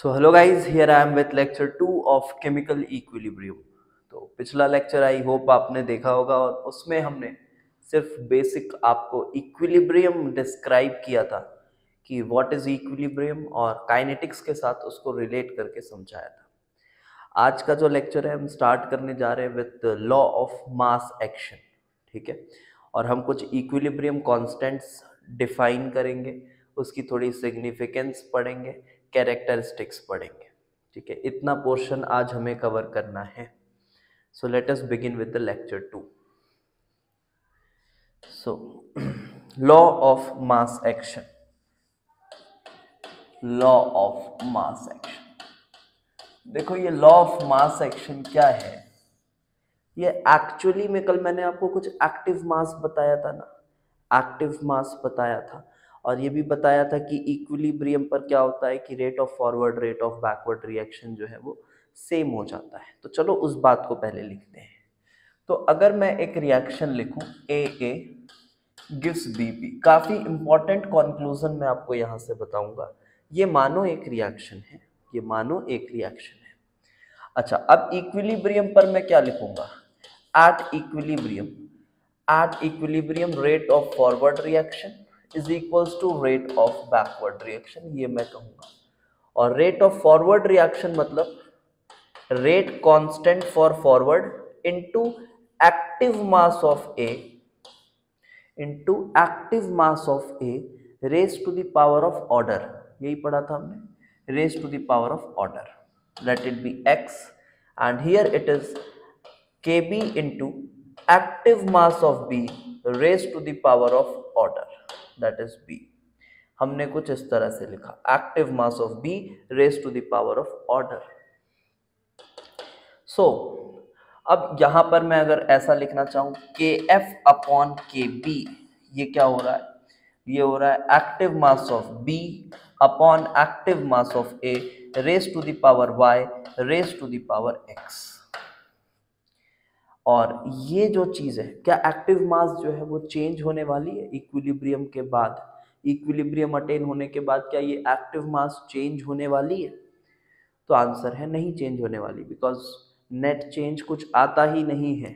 So hello guys, here I am with lecture 2 of chemical equilibrium. तो पिछला lecture I hope आपने देखा होगा और उसमें हमने सिर्फ बेसिक आपको इक्विलिब्रियम डिस्क्राइब किया था कि व्हाट इज इक्विलिब्रियम और काइनेटिक्स के साथ उसको रिलेट करके समझाया था। आज का जो लेक्चर है हम स्टार्ट करने जा रहे हैं with law of mass action, ठीक है। और हम कुछ इक्विलिब्रियम कांस्टेंट्स डिफाइन करेंगे, उसकी थोड़ी सिग्निफिकेंस पढ़ेंगे, कैरेक्टरिस्टिक्स पढ़ेंगे, ठीक है। इतना पोर्शन आज हमें कवर करना है। So let us begin with the lecture 2। So law of mass action, law of mass action. देखो ये लॉ ऑफ मास एक्शन क्या है, ये एक्चुअली में कल मैंने आपको कुछ एक्टिव मास बताया था ना, एक्टिव मास बताया था और ये भी बताया था कि इक्विलिब्रियम पर क्या होता है कि rate of forward rate of backward reaction जो है वो सेम हो जाता है। तो चलो उस बात को पहले लिखते हैं। तो अगर मैं एक रिएक्शन लिखूं ए गिव्स बी बी, काफी इंपॉर्टेंट कंक्लूजन मैं आपको यहां से बताऊंगा। ये मानो एक रिएक्शन है, ये मानो एक रिएक्शन है। अच्छा, अब इक्विलिब्रियम पर मैं क्या लिखूंगा, at equilibrium rate of forward reaction is equals to rate of backward reaction, ये मैं कहूंगा। और रेट ऑफ फॉरवर्ड रिएक्शन मतलब rate constant for forward into active mass of A into active mass of A raise to the power of order, यही पढ़ा था हमने, raise to the power of order, let it be x, and here it is kb into active mass of b raised to the power of order, that is b। हमने कुछ इस तरह से लिखा, active mass of b raised to the power of order। so अब यहां पर मैं अगर ऐसा लिखना चाहूं kf अपॉन kb, ये क्या हो रहा है, ये हो रहा है active mass of b upon active mass of a raise to the power y raise to the power x। और ये जो चीज है, क्या एक्टिव मास जो है वो चेंज होने वाली है इक्विलिब्रियम के बाद, इक्विलिब्रियम अटेन होने के बाद क्या ये एक्टिव मास चेंज होने वाली है? तो आंसर है नहीं चेंज होने वाली, बिकॉज नेट चेंज कुछ आता ही नहीं है।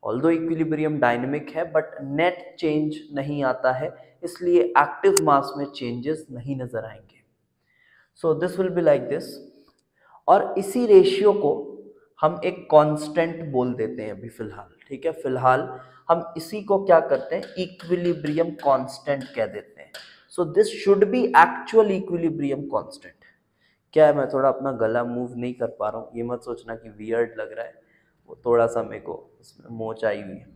ऑल्दो इक्विलिब्रियम डायनेमिक है बट नेट चेंज नहीं आता है, इसलिए एक्टिव मास में चेंजेस नहीं नजर आएंगे। So this will be like this, और इसी रेशियो को हम एक कांस्टेंट बोल देते हैं अभी फिलहाल, ठीक है। फिलहाल हम इसी को क्या करते हैं, इक्विलिब्रियम कांस्टेंट कह देते हैं। So this should be actual equilibrium constant. क्या है, मैं थोड़ा अपना गला मूव नहीं कर पा रहा हूँ, ये मत सोचना कि वियर्ड लग रहा है, वो थोड़ा सा मेरे को उसमें मोच आई हुई है,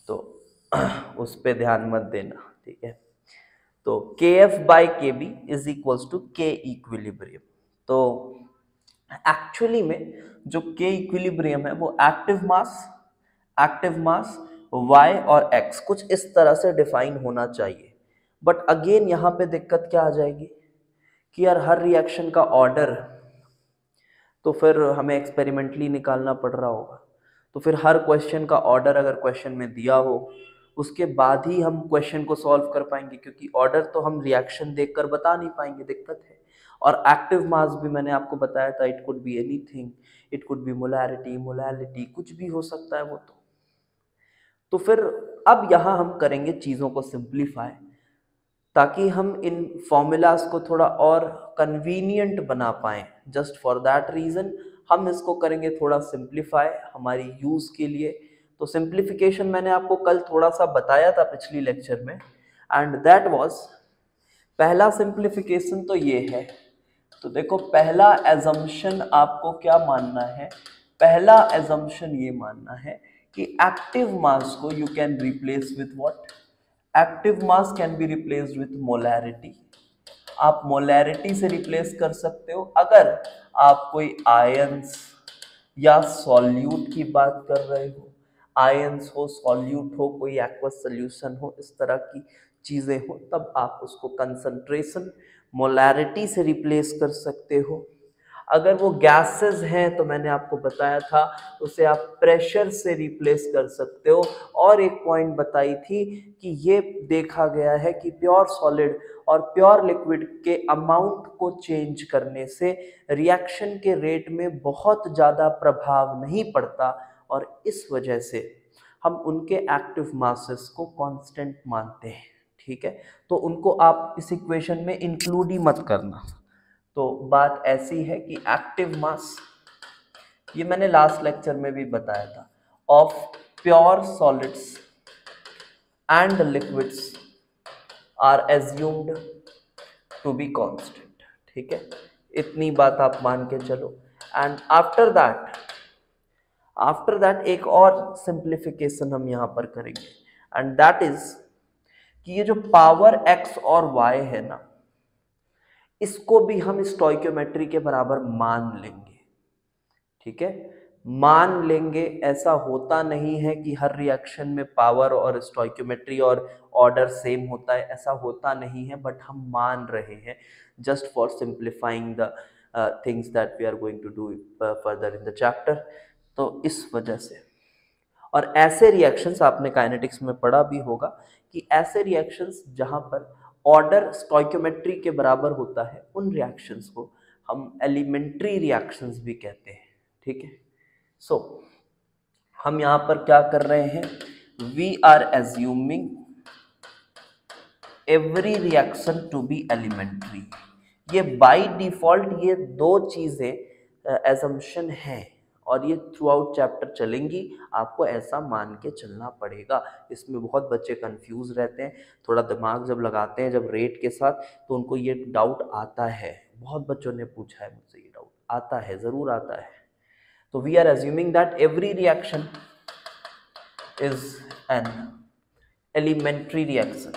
तो उस पर ध्यान मत देना, ठीक है। तो के एफ बाई के बी इज इक्वल्स टू के इक्विलिब्रियम। तो एक्चुअली में जो के इक्विलिब्रियम है वो एक्टिव मास y और x कुछ इस तरह से डिफाइन होना चाहिए। बट अगेन यहाँ पे दिक्कत क्या आ जाएगी कि यार हर रिएक्शन का ऑर्डर तो फिर हमें एक्सपेरिमेंटली निकालना पड़ रहा होगा। तो फिर हर क्वेश्चन का ऑर्डर अगर क्वेश्चन में दिया हो उसके बाद ही हम क्वेश्चन को सॉल्व कर पाएंगे, क्योंकि ऑर्डर तो हम रिएक्शन देखकर बता नहीं पाएंगे, दिक्कत है। और एक्टिव मास भी मैंने आपको बताया था, it could be anything, it could be molarity कुछ भी हो सकता है वो। तो फिर अब यहाँ हम करेंगे चीज़ों को सिंप्लीफाई, ताकि हम इन फॉर्मूलाज को थोड़ा और कन्वीनियंट बना पाएं। जस्ट फॉर दैट रीजन हम इसको करेंगे थोड़ा सिंप्लीफाई हमारी यूज के लिए। तो सिंप्लीफिकेशन मैंने आपको कल थोड़ा सा बताया था पिछली लेक्चर में, एंड दैट वाज, पहला सिंप्लीफिकेशन तो ये है। तो देखो पहला एजम्पशन आपको क्या मानना है, पहला एजम्पशन ये मानना है कि एक्टिव मास को you can replace with what, active mass can be replaced with molarity. आप मोलैरिटी से रिप्लेस कर सकते हो अगर आप कोई आयंस या सॉल्यूट की बात कर रहे हो, आयंस हो, सॉल्यूट हो, कोई एक्वस सोल्यूशन हो, इस तरह की चीजें हो, तब आप उसको कंसंट्रेशन मोलैरिटी से रिप्लेस कर सकते हो। अगर वो गैसेस हैं तो मैंने आपको बताया था उसे आप प्रेशर से रिप्लेस कर सकते हो। और एक पॉइंट बताई थी कि ये देखा गया है कि प्योर सॉलिड और प्योर लिक्विड के अमाउंट को चेंज करने से रिएक्शन के रेट में बहुत ज़्यादा प्रभाव नहीं पड़ता, और इस वजह से हम उनके एक्टिव मासेस को कांस्टेंट मानते हैं। ठीक है, तो उनको आप इस इक्वेशन में इंक्लूड ही मत करना। तो बात ऐसी है कि एक्टिव मास, ये मैंने लास्ट लेक्चर में भी बताया था, of pure solids and liquids are assumed to be constant. ठीक है, इतनी बात आप मान के चलो। एंड आफ्टर दैट एक और सिंप्लीफिकेशन हम यहां पर करेंगे, एंड दैट इज कि ये जो पावर x और y है ना, इसको भी हम स्टोइकियोमेट्री के बराबर मान लेंगे। ठीक है, मान लेंगे। ऐसा होता नहीं है कि हर रिएक्शन में पावर और स्टोइकियोमेट्री और ऑर्डर सेम होता है, ऐसा होता नहीं है, बट हम मान रहे हैं just for simplifying the things that we are going to do further in the chapter. तो इस वजह से, और ऐसे रिएक्शंस आपने काइनेटिक्स में पढ़ा भी होगा कि ऐसे रिएक्शंस जहां पर ऑर्डर स्टोइकियोमेट्री के बराबर होता है, उन रिएक्शंस को हम एलिमेंट्री रिएक्शंस भी कहते हैं। ठीक है, सो हम यहां पर क्या कर रहे हैं, we are assuming every reaction to be elementary. ये बाय डिफॉल्ट ये दो चीजें एजम्पशन है, और ये थ्रू आउट चैप्टर चलेंगी, आपको ऐसा मान के चलना पड़ेगा। इसमें बहुत बच्चे कंफ्यूज रहते हैं, थोड़ा दिमाग जब लगाते हैं जब रेट के साथ, तो उनको ये डाउट आता है। बहुत बच्चों ने पूछा है मुझसे, ये डाउट आता है, ज़रूर आता है। तो we are assuming that every reaction is an elementary reaction.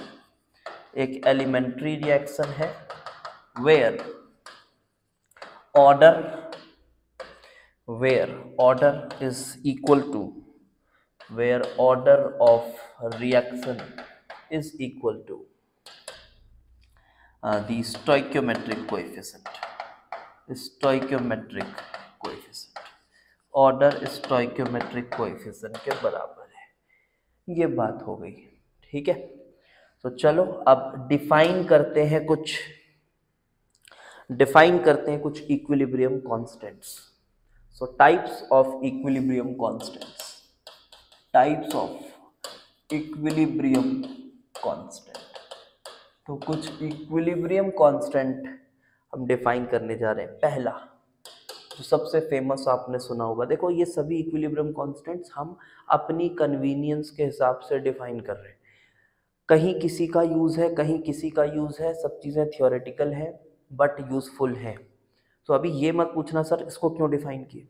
एक एलिमेंट्री रिएक्शन है where order is equal to, where order of reaction is equal to the stoichiometric coefficient. Order stoichiometric coefficient के बराबर है। ये बात हो गई। ठीक है, तो चलो अब डिफाइन करते हैं कुछ equilibrium constants. So types of equilibrium constants. तो कुछ इक्विलिब्रियम कांस्टेंट हम डिफाइन करने जा रहे हैं। पहला जो सबसे फेमस आपने सुना होगा, देखो ये सभी इक्विलिब्रियम कांस्टेंट्स हम अपनी कन्वीनियंस के हिसाब से डिफाइन कर रहे हैं। कहीं किसी का यूज है, कहीं किसी का यूज है, सब चीज़ें थियोरेटिकल है बट यूजफुल है। तो अभी ये मत पूछना सर इसको क्यों डिफाइन किए,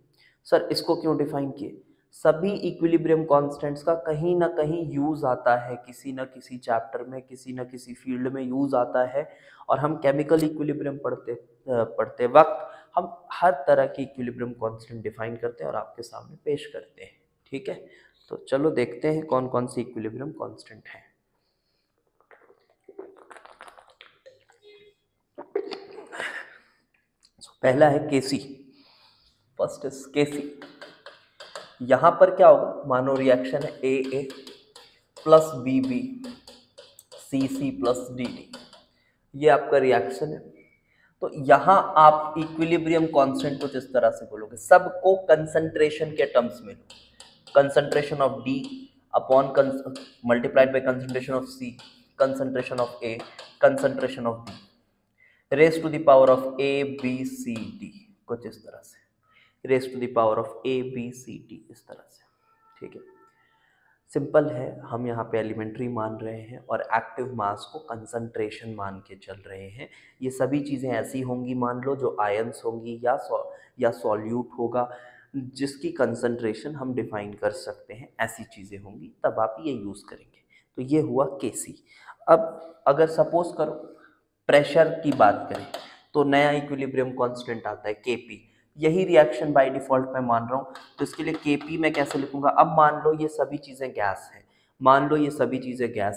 सर इसको क्यों डिफाइन किए। सभी इक्विलिब्रियम कांस्टेंट्स का कहीं ना कहीं यूज आता है, किसी ना किसी चैप्टर में, किसी ना किसी फील्ड में यूज आता है। और हम केमिकल इक्विलिब्रियम पढ़ते वक्त हम हर तरह की इक्विलिब्रियम कांस्टेंट डिफाइन करते हैं और आपके सामने पेश करते हैं। ठीक है, तो चलो देखते हैं कौन कौन सी इक्विलिब्रियम कांस्टेंट है। पहला है केसी। First is KC. यहां पर क्या होगा, मानो रिएक्शन है A plus B C plus D, ये आपका रिएक्शन है। तो यहां आप इक्विलिब्रियम कांस्टेंट कुछ इस तरह से बोलोगे, सबको कंसंट्रेशन के टर्म्स में लो। Concentration of D upon multiplied by concentration of C, concentration of A, concentration of D, raise to the power of A B C D, कुछ इस तरह से, raise to the power of A B C D, इस तरह से। ठीक है, simple है। हम यहाँ पे एलिमेंट्री मान रहे हैं और एक्टिव मास को कंसंट्रेशन मान के चल रहे हैं। ये सभी चीज़ें ऐसी होंगी, मान लो जो आयंस होंगी या सॉल्यूट होगा, जिसकी कंसंट्रेशन हम डिफाइन कर सकते हैं, ऐसी चीज़ें होंगी, तब आप ये यूज़ करेंगे। तो ये हुआ केसी। अब अगर सपोज करो प्रेशर की बात करें, तो नया इक्विलिब्रियम कांस्टेंट आता है केपी। यही रिएक्शन बाय डिफॉल्ट मैं मान रहा हूँ, तो इसके लिए केपी मैं कैसे लिखूंगा। अब मान लो ये सभी चीज़ें गैस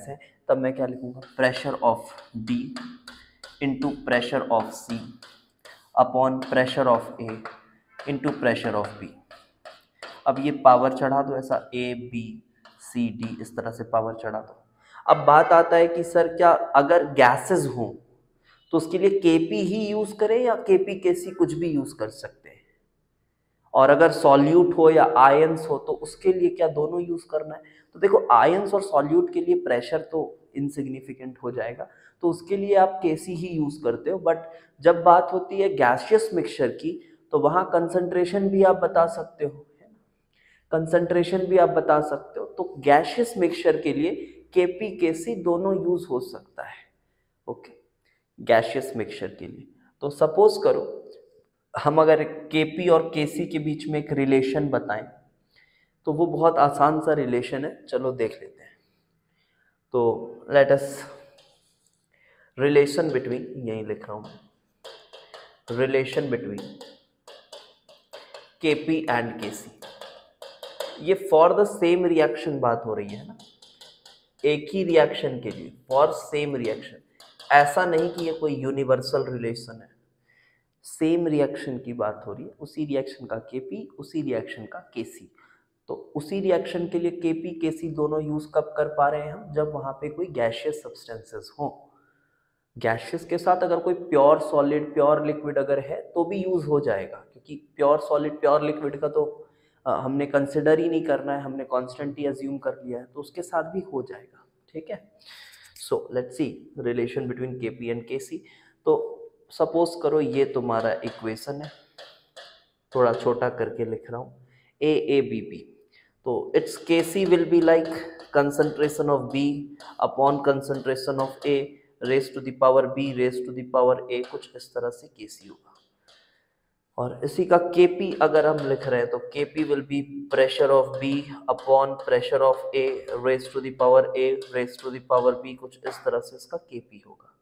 हैं, तब मैं क्या लिखूंगा, pressure of D into pressure of C upon pressure of A into pressure of B. अब ये पावर चढ़ा दो ऐसा ए बी सी डी इस तरह से पावर चढ़ा दो। अब बात आता है कि सर क्या अगर गैसेस हों तो उसके लिए केपी ही यूज करें या केपी केसी कुछ भी यूज कर सकते हैं, और अगर सॉल्यूट हो या आयंस हो तो उसके लिए क्या दोनों यूज करना है? तो देखो आयंस और सॉल्यूट के लिए प्रेशर तो इनसिग्निफिकेंट हो जाएगा, तो उसके लिए आप केसी ही यूज करते हो। बट जब बात होती है गैसियस मिक्सचर की तो वहां कंसंट्रेशन भी आप बता सकते हो, कंसंट्रेशन भी आप बता सकते हो। तो गैसियस मिक्सचर के लिए केपी केसी दोनों यूज हो सकता है। ओके, गैसियस मिक्सचर के लिए तो सपोज करो हम अगर केपी और केसी के बीच में एक रिलेशन बताएं तो वो बहुत आसान सा रिलेशन है, चलो देख लेते हैं। तो लेट अस रिलेशन बिटवीन, यही लिख रहा हूं, रिलेशन बिटवीन केपी एंड केसी। ये फॉर द सेम रिएक्शन बात हो रही है ना, एक ही रिएक्शन के लिए फॉर सेम रिएक्शन, ऐसा नहीं कि ये कोई यूनिवर्सल रिलेशन है, सेम रिएक्शन की बात हो रही है, उसी रिएक्शन का केपी उसी रिएक्शन का केसी। तो उसी रिएक्शन के लिए केपी केसी दोनों यूज कब कर पा रहे हैं हम? जब वहां पे कोई गैशियस सब्सटेंसेस हो। गैशियस के साथ अगर कोई प्योर सॉलिड प्योर लिक्विड अगर है तो भी यूज हो जाएगा, क्योंकि प्योर सॉलिड प्योर लिक्विड का तो हमने कंसिडर ही नहीं करना है, हमने कांस्टेंट ही अज्यूम कर लिया है, तो उसके साथ भी हो जाएगा। ठीक है, so let's see relation between KP and KC. तो सपोज करो ये तुम्हारा इक्वेशन है, थोड़ा छोटा करके लिख रहा हूँ, ए बी बी। तो it's KC will be like concentration of B upon concentration of A raise to the power B raise to the power A, कुछ इस तरह से केसी होगा। और इसी का केपी अगर हम लिख रहे हैं तो KP will be pressure of B upon pressure of A raise to the power A raise to the power B, कुछ इस तरह से इसका केपी होगा।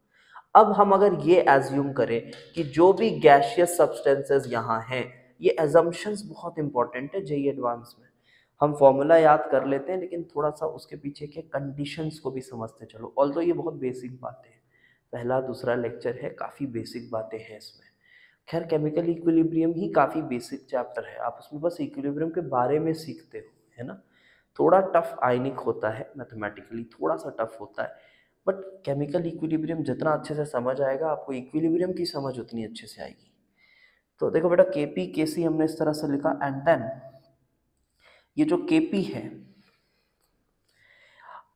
अब हम अगर ये एज्यूम करें कि जो भी गैशियस सब्सटेंसेस यहाँ हैं, ये एजम्पशंस बहुत इंपॉर्टेंट है जेईई एडवांस में। हम फॉर्मूला याद कर लेते हैं लेकिन थोड़ा सा उसके पीछे के कंडीशंस को भी समझते चलो, ऑल्दो ये बहुत बेसिक बातें हैं, पहला दूसरा लेक्चर है, काफ़ी बेसिक बातें हैं इसमें। खैर केमिकल इक्विलिब्रियम ही काफ़ी बेसिक चैप्टर है, आप उसमें बस इक्विलिब्रियम के बारे में सीखते हो, है ना। थोड़ा टफ आयनिक होता है, मैथमेटिकली थोड़ा सा टफ होता है, बट केमिकल इक्विलिब्रियम जितना अच्छे से समझ आएगा आपको इक्विलिब्रियम की समझ उतनी अच्छे से आएगी। तो देखो बेटा केपी केसी हमने इस तरह से लिखा, एंड देन ये जो केपी है,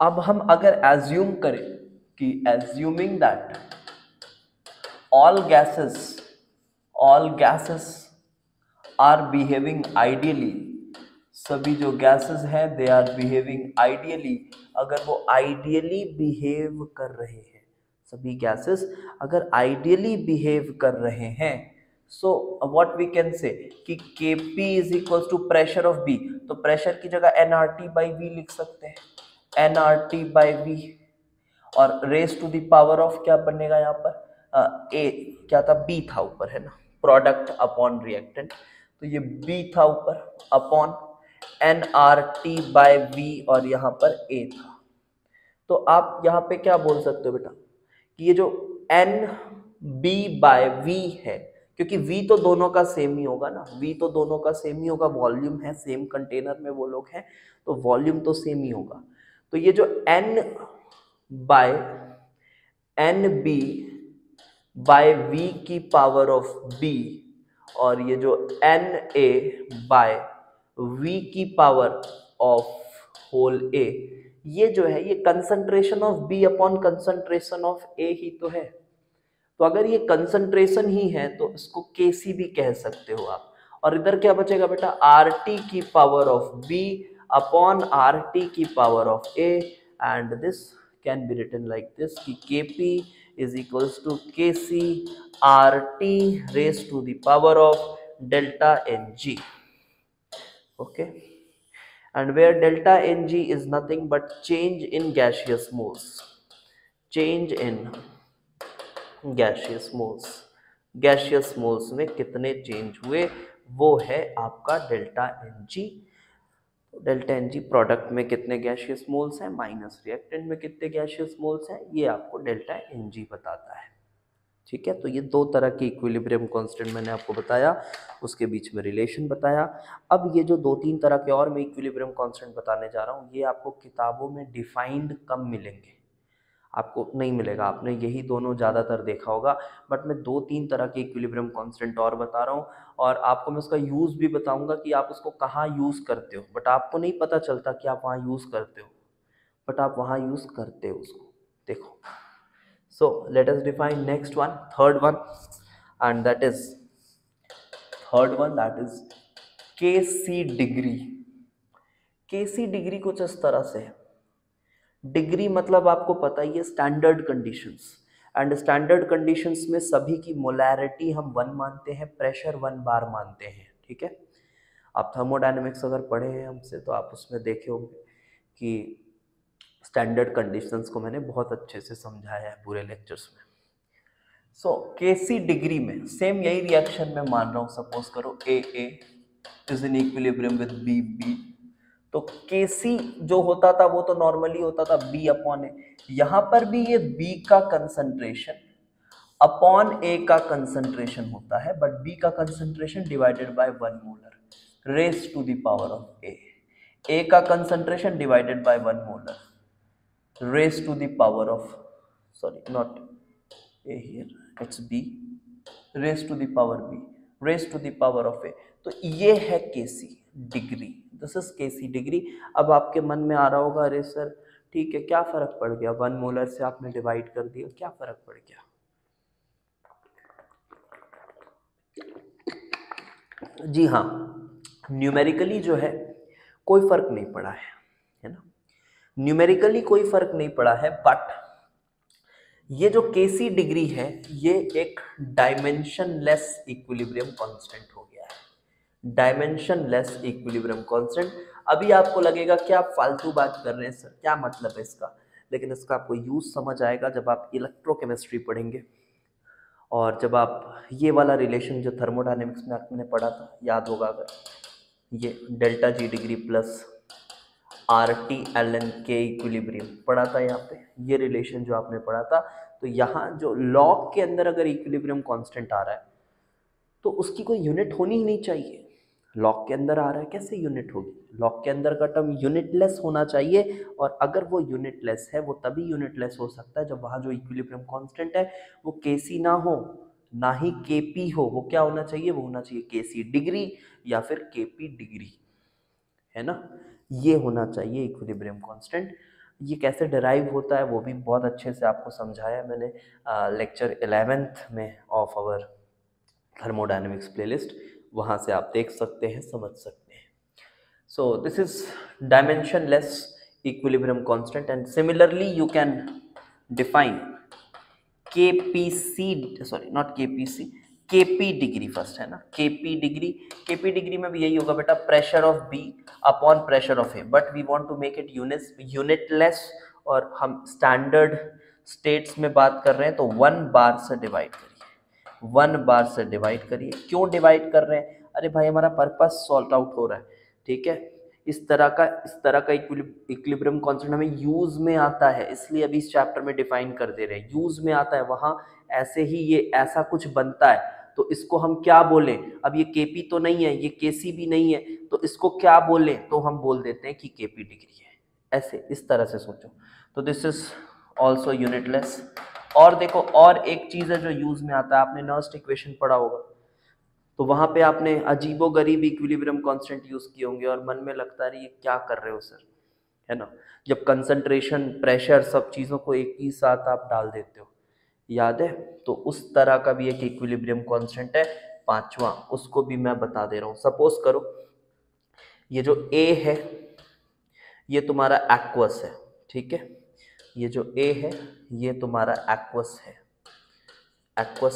अब हम अगर एज्यूम करें कि assuming that all gases are behaving ideally, सभी जो गैसेस हैं दे आर बिहेविंग आइडियली, अगर वो आइडियली बिहेव कर रहे हैं, सभी गैसेस अगर आइडियली बिहेव कर रहे हैं, so what we can say कि Kp is equal to pressure of B, तो प्रेशर की जगह nRT बाई V लिख सकते हैं, nRT बाई V, और raise to the power of क्या बनेगा यहाँ पर ए क्या था, बी था ऊपर, है ना, प्रोडक्ट अपॉन रिएक्टेंट, तो ये बी था ऊपर upon N R T by V, और यहाँ पर ए था। तो आप यहाँ पे क्या बोल सकते हो बेटा कि ये जो एन बी बाय वी है, क्योंकि वी तो दोनों का सेम ही होगा ना, वी तो दोनों का सेम ही होगा, वॉल्यूम है सेम कंटेनर में वो लोग हैं तो वॉल्यूम तो सेम ही होगा। तो ये जो N by N B by V की पावर ऑफ बी, और ये जो एन ए बाय वी की पावर ऑफ होल ए, ये जो है ये concentration of B upon concentration of A ही तो है। तो अगर ये कंसंट्रेशन ही है तो इसको केसी भी कह सकते हो आप, और इधर क्या बचेगा बेटा, आर टी की power of B upon R T की power of A, and this can be written like this कि Kp is equals to Kc RT raised to the power of delta Ng. Okay, and where delta Ng is nothing but change in gaseous moles, change in gaseous moles, gaseous moles में कितने change हुए वो है आपका delta Ng। Delta Ng product में कितने gaseous moles हैं minus reactant में कितने गैशियस मोल्स हैं, ये आपको डेल्टा Ng बताता है। ठीक है, तो ये दो तरह के इक्विलिब्रियम कांस्टेंट मैंने आपको बताया, उसके बीच में रिलेशन बताया। अब ये जो दो तीन तरह के और मैं इक्विलिब्रियम कांस्टेंट बताने जा रहा हूँ, ये आपको किताबों में डिफाइंड कम मिलेंगे, आपको नहीं मिलेगा, आपने यही दोनों ज़्यादातर देखा होगा। बट मैं दो तीन तरह के इक्विलिब्रियम कांस्टेंट और बता रहा हूँ, और आपको मैं उसका यूज़ भी बताऊंगा कि आप उसको कहाँ यूज़ करते हो, बट आपको नहीं पता चलता कि आप वहाँ यूज़ करते हो, बट आप वहाँ यूज़ करते हो उसको। देखो, so let us define next one, third one, and that is kc degree. kc degree कुछ इस तरह से है। डिग्री मतलब आपको पता ही है standard conditions, and standard conditions में सभी की मोलैरिटी हम 1 मानते हैं, प्रेशर 1 बार मानते हैं। ठीक है, आप थर्मोडायनेमिक्स अगर पढ़े हैं हमसे तो आप उसमें देखे होंगे कि स्टैंडर्ड कंडीशंस को मैंने बहुत अच्छे से समझाया है पूरे लेक्चर्स में। सो केसी डिग्री में सेम यही रिएक्शन मैं मान रहा हूँ, सपोज करो A is in equilibrium with B B, तो केसी जो होता था वो तो नॉर्मली होता था बी अपॉन ए, यहां पर भी ये बी का कंसंट्रेशन अपॉन ए का कंसंट्रेशन होता है, बट बी का concentration divided by 1 molar raise to the power of A का concentration divided by 1 molar raise to the power of, sorry not A here, it's B raised to the power B raised to the power of A। तो ये है KC degree, this is KC degree. अब आपके मन में आ रहा होगा अरे सर ठीक है, क्या फर्क पड़ गया, 1 मोलर से आपने डिवाइड कर दिया, क्या फर्क पड़ गया? जी हाँ, न्यूमेरिकली जो है कोई फर्क नहीं पड़ा है ना, न्यूमेरिकली कोई फर्क नहीं पड़ा है, बट ये जो केसी डिग्री है ये एक डायमेंशनलेस इक्विलिब्रियम कांस्टेंट हो गया है, डायमेंशनलेस इक्विलिब्रियम कांस्टेंट। अभी आपको लगेगा कि आप फालतू बात कर रहे हैं सर, क्या मतलब है इसका, लेकिन इसका आपको यूज समझ आएगा जब आप इलेक्ट्रोकेमिस्ट्री पढ़ेंगे, और जब आप ये वाला रिलेशन जो थर्मोडायनेमिक्स में आपने पढ़ा था, याद होगा अगर, ये delta G degree plus R T L N K equilibrium पढ़ा था, यहाँ पे ये रिलेशन जो आपने पढ़ा था, तो यहाँ जो लॉग के अंदर अगर इक्विलिब्रियम कांस्टेंट आ रहा है तो उसकी कोई यूनिट होनी ही नहीं चाहिए। लॉग के अंदर आ रहा है, कैसे यूनिट होगी? लॉग के अंदर का टर्म यूनिटलेस होना चाहिए, और अगर वो यूनिटलेस है वो तभी यूनिटलेस हो सकता है जब वहाँ जो इक्विलिब्रियम कांस्टेंट है वो केसी ना हो, ना ही केपी हो, वो क्या होना चाहिए? वो होना चाहिए केसी डिग्री या फिर केपी डिग्री, है ना, ये होना चाहिए इक्विलिब्रियम कांस्टेंट। ये कैसे डिराइव होता है वो भी बहुत अच्छे से आपको समझाया मैंने लेक्चर 11th में ऑफ आवर थर्मोडायनेमिक्स प्लेलिस्ट, वहाँ से आप देख सकते हैं, समझ सकते हैं। So this is dimensionless equilibrium constant, and similarly you can define KPC, sorry not KPC, KP degree first, है ना, केपी डिग्री में भी यही होगा बेटा, pressure of B upon pressure of A, but we want to make it unitless, और हम standard states में बात कर रहे हैं, तो 1 बार से डिवाइड करिए, 1 बार से डिवाइड करिए। क्यों डिवाइड कर रहे हैं? अरे भाई हमारा पर्पस सॉल्व आउट हो रहा है, ठीक है, इस तरह का इक्विलिब्रियम कांस्टेंट हमें यूज में आता है, इसलिए अभी इस चैप्टर में डिफाइन कर दे रहे हैं, यूज में आता है, वहां ऐसे ही ये ऐसा कुछ बनता है, तो इसको हम क्या बोले? अब ये केपी तो नहीं है, ये केसी भी नहीं है, तो इसको क्या बोले? तो हम बोल देते हैं कि केपी डिग्री है, ऐसे इस तरह से सोचो। तो दिस इज ऑल्सो यूनिटलेस। और देखो, और एक चीज है जो यूज में आता है, आपने नर्स्ट इक्वेशन पढ़ा होगा, तो वहां पे आपने अजीबोगरीब इक्विलिब्रियम कांस्टेंट यूज किए होंगे, और मन में लगता है ये क्या कर रहे हो सर, है ना, जब कंसंट्रेशन, प्रेशर, सब चीजों को एक ही साथ आप डाल देते हो, याद है? तो उस तरह का भी एक इक्विलिब्रियम कांस्टेंट है, 5वां, उसको भी मैं बता दे रहा हूं। सपोज करो ये जो ए है ये तुम्हारा एक्वस है, ठीक है, ये जो ए है ये तुम्हारा एक्वस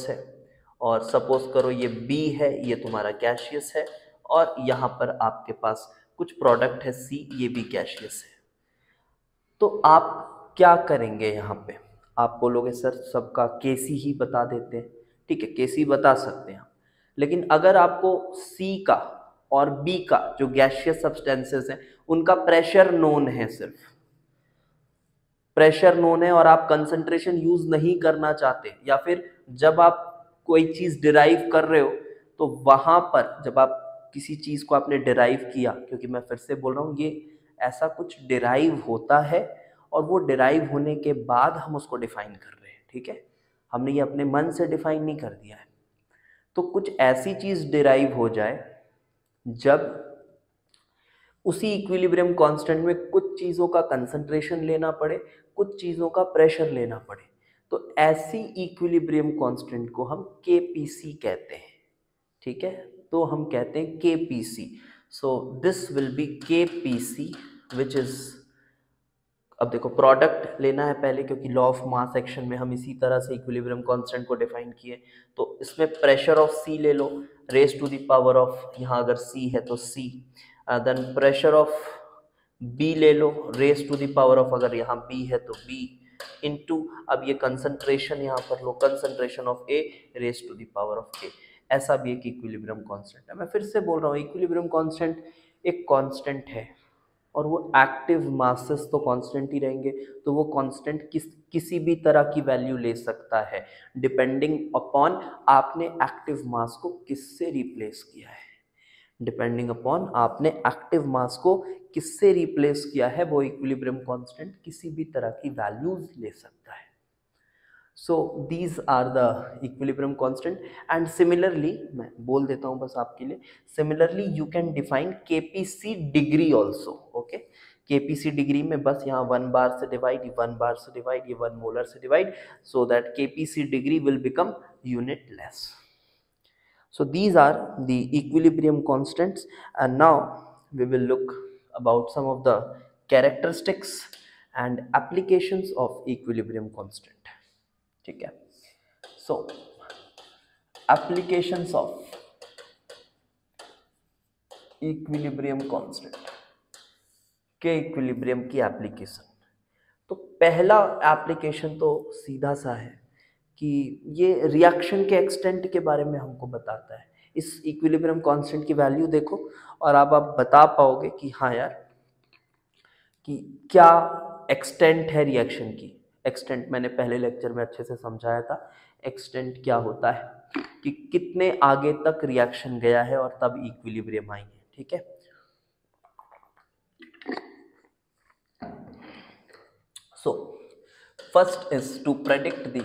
है, और सपोज करो ये बी है, ये तुम्हारा गैसियस है, और यहाँ पर आपके पास कुछ प्रोडक्ट है सी, ये भी गैसियस है। तो आप क्या करेंगे? यहाँ पे आप बोलोगे सर सबका केसी ही बता देते हैं, ठीक है, केसी बता सकते हैं, लेकिन अगर आपको सी का और बी का जो गैसियस सब्सटेंसेस हैं उनका प्रेशर नोन है, सिर्फ प्रेशर नोन है, और आप कंसंट्रेशन यूज नहीं करना चाहते, या फिर जब आप कोई चीज़ डिराइव कर रहे हो तो वहाँ पर जब आप किसी चीज़ को आपने डिराइव किया, क्योंकि मैं फिर से बोल रहा हूँ ये ऐसा कुछ डिराइव होता है और वो डिराइव होने के बाद हम उसको डिफाइन कर रहे हैं, ठीक है, हमने ये अपने मन से डिफाइन नहीं कर दिया है। तो कुछ ऐसी चीज़ डिराइव हो जाए जब उसी इक्विलिब्रियम कांस्टेंट में कुछ चीज़ों का कंसंट्रेशन लेना पड़े, कुछ चीज़ों का प्रेशर लेना पड़े, तो ऐसी इक्विलिब्रियम कांस्टेंट को हम केपीसी कहते हैं, ठीक है। तो हम कहते हैं KPC, so this will be KPC which is, अब देखो प्रोडक्ट लेना है पहले, क्योंकि लॉ ऑफ मास सेक्शन में हम इसी तरह से इक्विलिब्रियम कांस्टेंट को डिफाइन किए। तो इसमें प्रेशर ऑफ सी ले लो, raise to the power of, यहाँ अगर सी है तो C, then pressure of B ले लो, raise to the power of, अगर यहाँ बी है तो बी इनटू, अब ये कंसंट्रेशन यहाँ पर लो, concentration of A raise to the power of A. ऐसा भी एक इक्विलिब्रियम कांस्टेंट है। मैं फिर से बोल रहा हूँ, इक्विलिब्रियम कांस्टेंट एक कांस्टेंट है और वो एक्टिव मासेस तो कांस्टेंट ही रहेंगे, तो वो कांस्टेंट किसी भी तरह की वैल्यू ले सकता है डिपेंडिंग अपॉन आपने एक्टिव मास को किससे रिप्लेस किया है। डिपेंडिंग अपॉन आपने एक्टिव मास को किससे रिप्लेस किया है, वो इक्विलिब्रियम कांस्टेंट किसी भी तरह की वैल्यूज ले सकता है। So these are the equilibrium constant and similarly, मैं बोल देता हूँ बस आपके लिए, similarly you can define KPC degree also, okay. KPC degree में बस यहाँ 1 बार से डिवाइड, 1 बार से डिवाइड, ये 1 मोलर से divide, so that KPC degree will become unit less. So these are the equilibrium constants, and now we will look about some of the characteristics and applications of equilibrium constant. ठीक है, so applications of equilibrium constant के equilibrium की application। तो पहला application तो सीधा सा है कि ये रिएक्शन के एक्सटेंट के बारे में हमको बताता है। इस इक्विलिब्रियम कांस्टेंट की वैल्यू देखो और अब आप बता पाओगे कि हाँ यार, कि क्या एक्सटेंट है रिएक्शन की। एक्सटेंट मैंने पहले लेक्चर में अच्छे से समझाया था, एक्सटेंट क्या होता है कि कितने आगे तक रिएक्शन गया है और तब इक्विलिब्रियम आई है, ठीक है। So first is to predict the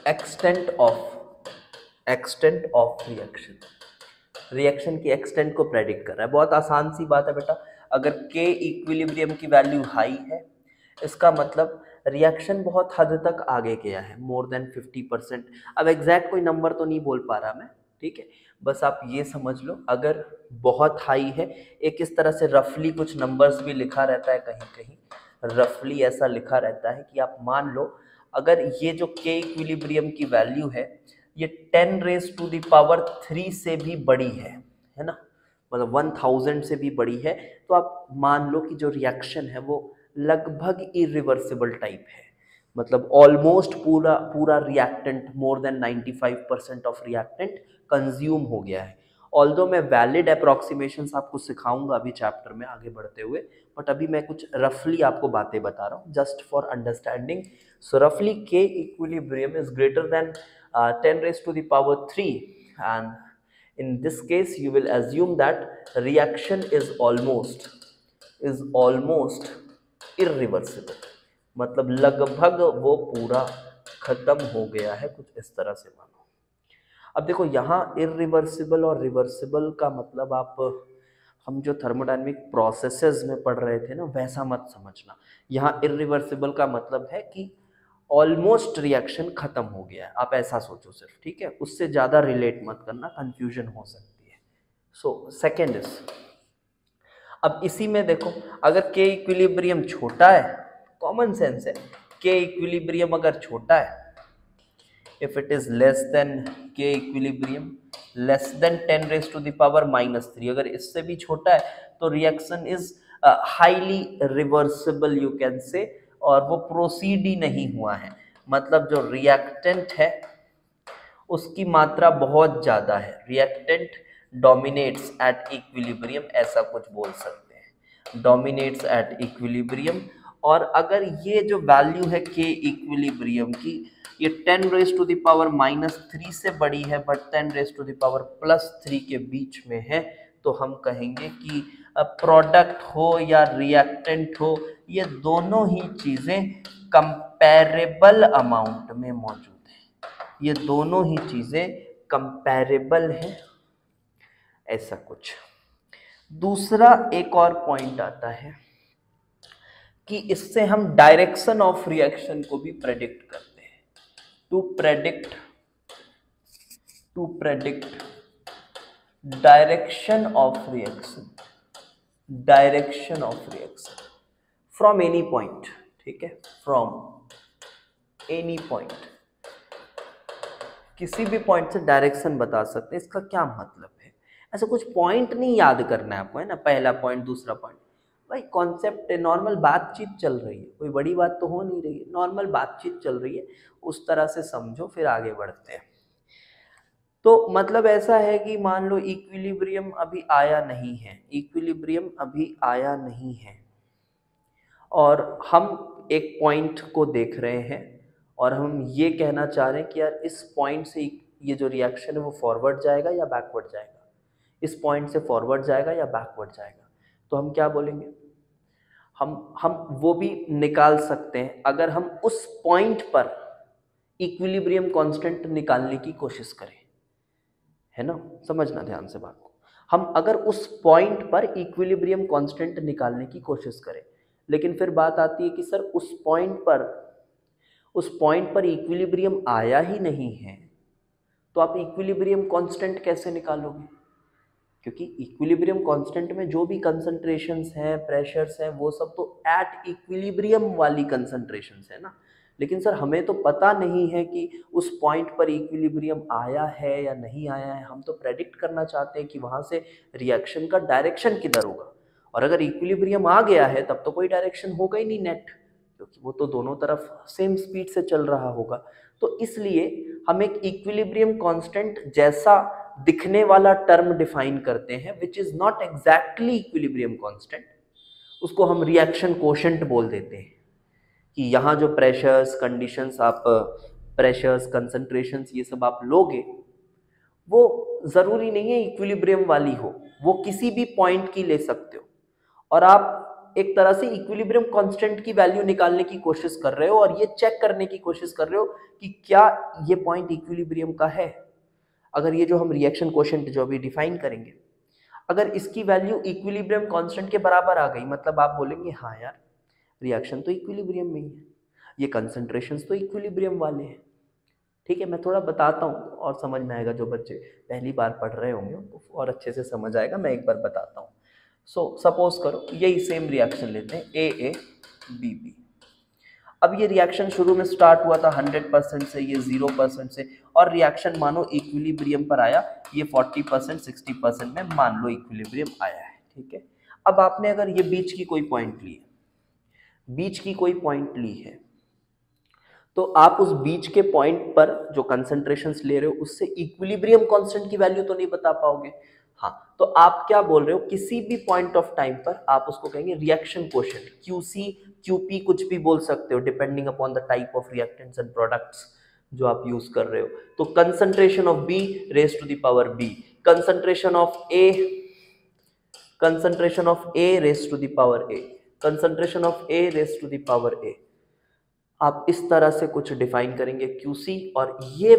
extent of reaction की एक्सटेंट को प्रेडिक्ट कर रहा है। बहुत आसान सी बात है बेटा, अगर के इक्विलिब्रियम की वैल्यू हाई है, इसका मतलब रिएक्शन बहुत हद तक आगे गया है, मोर देन 50%। अब एग्जैक्ट कोई नंबर तो नहीं बोल पा रहा मैं, ठीक है, बस आप ये समझ लो अगर बहुत हाई है, एक इस तरह से रफली कुछ नंबर्स भी लिखा रहता है, कहीं कहीं रफली ऐसा लिखा रहता है कि आप मान लो अगर ये जो के इक्विलिब्रियम की वैल्यू है ये 10 रेज टू द पावर 3 से भी बड़ी है ना, मतलब 1000 से भी बड़ी है, तो आप मान लो कि जो रिएक्शन है वो लगभग इरिवर्सिबल टाइप है, मतलब ऑलमोस्ट पूरा reactant, more than 95% of reactant consume हो गया है। ऑल्दो मैं वैलिड अप्रोक्सीमेशंस आपको सिखाऊंगा अभी चैप्टर में आगे बढ़ते हुए, बट अभी मैं कुछ रफली आपको बातें बता रहा हूँ जस्ट फॉर अंडरस्टैंडिंग। सो रफली के equilibrium is greater than 10 raised to the power 3, and in this case you will assume that reaction is almost irreversible, मतलब लगभग वो पूरा खत्म हो गया है, कुछ इस तरह से मानो। अब देखो यहाँ इरिवर्सिबल और रिवर्सिबल का मतलब आप, हम जो थर्मोडायनेमिक प्रोसेसेस में पढ़ रहे थे ना, वैसा मत समझना। यहाँ इरिवर्सिबल का मतलब है कि ऑलमोस्ट रिएक्शन खत्म हो गया है, आप ऐसा सोचो सिर्फ, ठीक है, उससे ज़्यादा रिलेट मत करना, कंफ्यूजन हो सकती है। सो सेकेंड इज, अब इसी में देखो अगर के इक्विलिब्रियम छोटा है, कॉमन सेंस है, के इक्विलिब्रियम अगर छोटा है, if it is less than k equilibrium less than 10 raised to the power -3, अगर इससे भी छोटा है तो reaction is highly reversible you can say, और वो प्रोसीड ही नहीं हुआ है, मतलब जो रिएक्टेंट है उसकी मात्रा बहुत ज़्यादा है, रिएक्टेंट डोमिनेट्स एट इक्विलिब्रियम, ऐसा कुछ बोल सकते हैं, डोमिनेट्स एट इक्विलिब्रियम, और अगर ये जो वैल्यू है के इक्विलिब्रियम की ये 10⁻³ से बड़ी है बट 10⁻+3 के बीच में है, तो हम कहेंगे कि प्रोडक्ट हो या रिएक्टेंट हो, ये दोनों ही चीजें कंपैरेबल अमाउंट में मौजूद है, ये दोनों ही चीजें कंपैरेबल है, ऐसा कुछ। दूसरा एक और पॉइंट आता है कि इससे हम डायरेक्शन ऑफ रिएक्शन को भी प्रेडिक्ट करते हैं। To predict direction of reaction from any point, ठीक है, फ्रॉम एनी पॉइंट, किसी भी पॉइंट से डायरेक्शन बता सकते हैं। इसका क्या मतलब है? ऐसा कुछ पॉइंट नहीं याद करना है आपको, है ना, पहला पॉइंट दूसरा पॉइंट, भाई कॉन्सेप्ट है, नॉर्मल बातचीत चल रही है, कोई बड़ी बात तो हो नहीं रही है, नॉर्मल बातचीत चल रही है, उस तरह से समझो, फिर आगे बढ़ते हैं। तो मतलब ऐसा है कि मान लो इक्विलिब्रियम अभी आया नहीं है, और हम एक पॉइंट को देख रहे हैं और हम ये कहना चाह रहे हैं कि यार इस पॉइंट से ये जो रिएक्शन है वो फॉरवर्ड जाएगा या बैकवर्ड जाएगा, इस पॉइंट से फॉरवर्ड जाएगा या बैकवर्ड जाएगा, तो हम क्या बोलेंगे? हम वो भी निकाल सकते हैं अगर हम उस पॉइंट पर इक्विलिब्रियम कांस्टेंट निकालने की कोशिश करें, है ना, समझना ध्यान से बात को। हम अगर उस पॉइंट पर इक्विलिब्रियम कांस्टेंट निकालने की कोशिश करें, लेकिन फिर बात आती है कि सर उस पॉइंट पर इक्विलिब्रियम आया ही नहीं है, तो आप इक्विलिब्रियम कांस्टेंट कैसे निकालोगे? क्योंकि इक्विलिब्रियम कांस्टेंट में जो भी कंसंट्रेशंस हैं, प्रेशर्स हैं, वो सब तो एट इक्विलिब्रियम वाली कंसंट्रेशंस है ना। लेकिन सर हमें तो पता नहीं है कि उस पॉइंट पर इक्विलिब्रियम आया है या नहीं आया है, हम तो प्रेडिक्ट करना चाहते हैं कि वहाँ से रिएक्शन का डायरेक्शन किधर होगा, और अगर इक्विलिब्रियम आ गया है तब तो कोई डायरेक्शन होगा ही नहीं नेट, क्योंकि वो तो दोनों तरफ सेम स्पीड से चल रहा होगा। तो इसलिए हम एक इक्विलिब्रियम कांस्टेंट जैसा दिखने वाला टर्म डिफाइन करते हैं which is not exactly equilibrium constant, उसको हम रिएक्शन कोशेंट बोल देते हैं कि यहाँ जो प्रेशर्स कंडीशंस आप प्रेशर्स कंसंट्रेशंस ये सब आप लोगे, वो जरूरी नहीं है इक्विलिब्रियम वाली हो, वो किसी भी पॉइंट की ले सकते हो, और आप एक तरह से इक्विलिब्रियम कांस्टेंट की वैल्यू निकालने की कोशिश कर रहे हो और ये चेक करने की कोशिश कर रहे हो कि क्या ये पॉइंट इक्विलिब्रियम का है। अगर ये जो हम रिएक्शन कोशेंट जो अभी डिफाइन करेंगे, अगर इसकी वैल्यू इक्विलिब्रियम कांस्टेंट के बराबर आ गई, मतलब आप बोलेंगे हाँ यार रिएक्शन तो इक्विलिब्रियम में ही है, ये कंसंट्रेशंस तो इक्विलिब्रियम वाले हैं। ठीक है, मैं थोड़ा बताता हूँ और समझ में आएगा, जो बच्चे पहली बार पढ़ रहे होंगे उनको और अच्छे से समझ आएगा, मैं एक बार बताता हूँ। सो सपोज करो यही सेम रिएक्शन लेते हैं AABB। अब ये रिएक्शन शुरू में स्टार्ट हुआ था 100% से, ये 0% से, और रिएक्शन मानो इक्विलिब्रियम पर आया, ये 40% 60% में मान लो इक्विलिब्रियम आया है। ठीक है, अब आपने अगर ये बीच की कोई पॉइंट ली है, तो आप उस बीच के पॉइंट पर जो कंसंट्रेशंस ले रहे हो उससे इक्विलिब्रियम कांस्टेंट की वैल्यू तो नहीं बता पाओगे। हाँ, तो आप क्या बोल रहे हो, किसी भी पॉइंट ऑफ टाइम पर आप उसको कहेंगे रिएक्शन कोशेंट, QC QP कुछ भी बोल सकते हो depending upon the type of reactants and products जो आप यूज कर रहे हो। तो concentration of B raise to the power B, concentration of A raise to the power A, concentration of A raise to the power A। आप इस तरह से कुछ डिफाइन करेंगे QC, और ये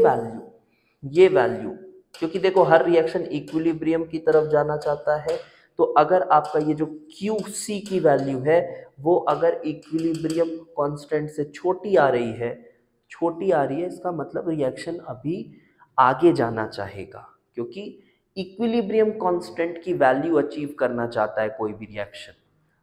वैल्यू क्योंकि देखो हर रिएक्शन इक्विलिब्रियम की तरफ जाना चाहता है, तो अगर आपका ये जो QC की वैल्यू है वो अगर इक्विलिब्रियम कांस्टेंट से छोटी आ रही है, इसका मतलब रिएक्शन अभी आगे जाना चाहेगा, क्योंकि इक्विलिब्रियम कांस्टेंट की वैल्यू अचीव करना चाहता है कोई भी रिएक्शन।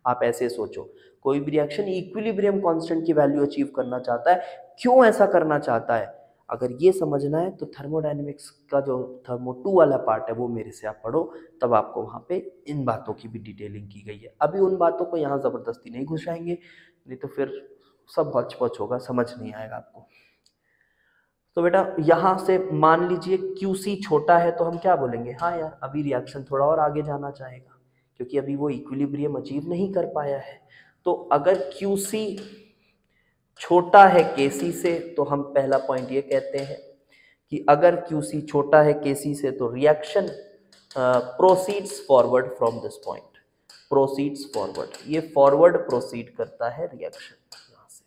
आप ऐसे सोचो, कोई भी रिएक्शन इक्विलिब्रियम कांस्टेंट की वैल्यू अचीव करना चाहता है। क्यों ऐसा करना चाहता है, अगर ये समझना है तो थर्मोडायनेमिक्स का जो थर्मो 2 वाला पार्ट है वो मेरे से आप पढ़ो, तब आपको वहाँ पे इन बातों की भी डिटेलिंग की गई है। अभी उन बातों को यहाँ ज़बरदस्ती नहीं घुसाएंगे, नहीं तो फिर सब हौच-पौच होगा, समझ नहीं आएगा आपको। तो बेटा यहाँ से मान लीजिए QC छोटा है, तो हम क्या बोलेंगे, हाँ यार अभी रिएक्शन थोड़ा और आगे जाना चाहेगा, क्योंकि अभी वो इक्विलिब्रियम अचीव नहीं कर पाया है। तो अगर QC छोटा है KC से तो हम पहला पॉइंट ये कहते हैं कि अगर QC छोटा है KC से तो reaction proceeds forward from this point, proceeds forward, ये फॉरवर्ड प्रोसीड करता है रिएक्शन यहाँ से।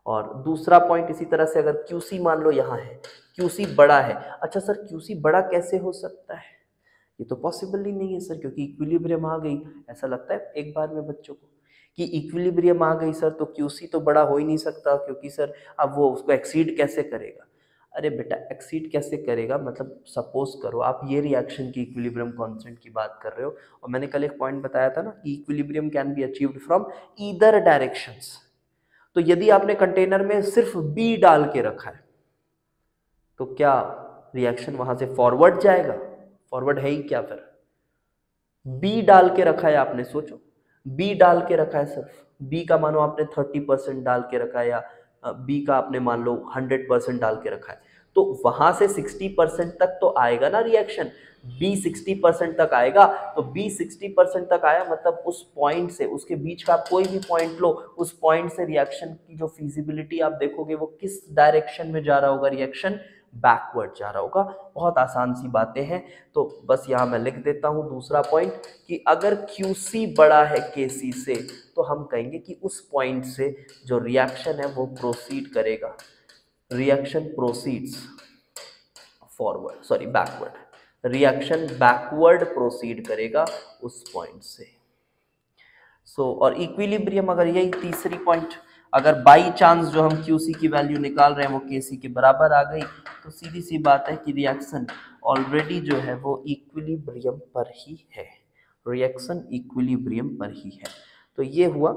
और दूसरा पॉइंट इसी तरह से अगर QC मान लो यहाँ है, QC बड़ा है, अच्छा सर QC बड़ा कैसे हो सकता है, ये तो पॉसिबल ही नहीं है सर, क्योंकि इक्विलिब्रियम आ गई। ऐसा लगता है एक बार में बच्चों को कि इक्विलिब्रियम आ गई सर तो QC तो बड़ा हो ही नहीं सकता, क्योंकि सर अब वो उसको एक्सीड कैसे करेगा। अरे बेटा एक्सीड कैसे करेगा, मतलब सपोज करो आप ये रिएक्शन की इक्विलिब्रियम कांस्टेंट की बात कर रहे हो, और मैंने कल एक पॉइंट बताया था ना कि equilibrium can be achieved from either directions. तो यदि आपने कंटेनर में सिर्फ B डाल के रखा है तो क्या रिएक्शन वहां से फॉरवर्ड जाएगा, फॉरवर्ड है ही क्या फिर। B डाल के रखा है आपने, सोचो B डाल के रखा है, सिर्फ B का मानो आपने 30% डाल के रखा है, या B का आपने मान लो 100% डाल के रखा है, तो वहां से 60% तक तो आएगा ना रिएक्शन। B 60% तक आएगा, तो B 60% तक आया मतलब उस पॉइंट से, उसके बीच का आप कोई भी पॉइंट लो, उस पॉइंट से रिएक्शन की जो फिजिबिलिटी आप देखोगे वो किस डायरेक्शन में जा रहा होगा, रिएक्शन बैकवर्ड जा रहा होगा। बहुत आसान सी बातें हैं, तो बस यहाँ मैं लिख देता हूँ दूसरा पॉइंट कि अगर QC बड़ा है KC से तो हम कहेंगे कि उस पॉइंट से जो रिएक्शन है वो प्रोसीड करेगा, reaction proceeds forward, sorry backward, reaction backward proceed करेगा उस पॉइंट से। और इक्विलिब्रियम, अगर यही तीसरी पॉइंट, अगर बाई चांस जो हम QC की वैल्यू निकाल रहे हैं वो KC के बराबर आ गई, तो सीधी सी बात है कि रिएक्शन ऑलरेडी जो है वो इक्विलिब्रियम पर ही है, रिएक्शन इक्विलिब्रियम पर ही है। तो ये हुआ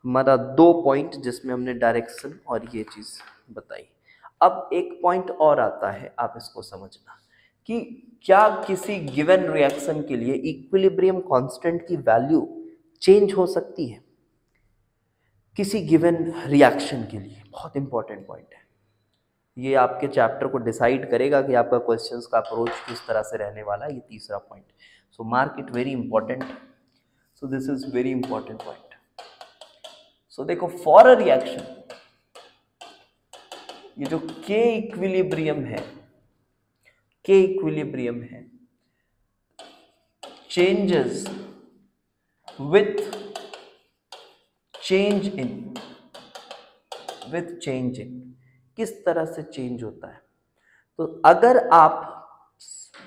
हमारा 2 पॉइंट जिसमें हमने डायरेक्शन और ये चीज़ बताई। अब एक पॉइंट और आता है, आप इसको समझना कि क्या किसी गिवन रिएक्शन के लिए इक्विलिब्रियम कांस्टेंट की वैल्यू चेंज हो सकती है किसी गिवन रिएक्शन के लिए। बहुत इंपॉर्टेंट पॉइंट है ये, आपके चैप्टर को डिसाइड करेगा कि आपका क्वेश्चंस का अप्रोच किस तरह से रहने वाला है, ये तीसरा point. So mark it very important, so this is very important point. So देखो फॉर अ रिएक्शन, ये जो K इक्विलिब्रियम है, K इक्विलिब्रियम है, चेंजेस विथ चेंज इन, किस तरह से चेंज होता है। तो अगर आप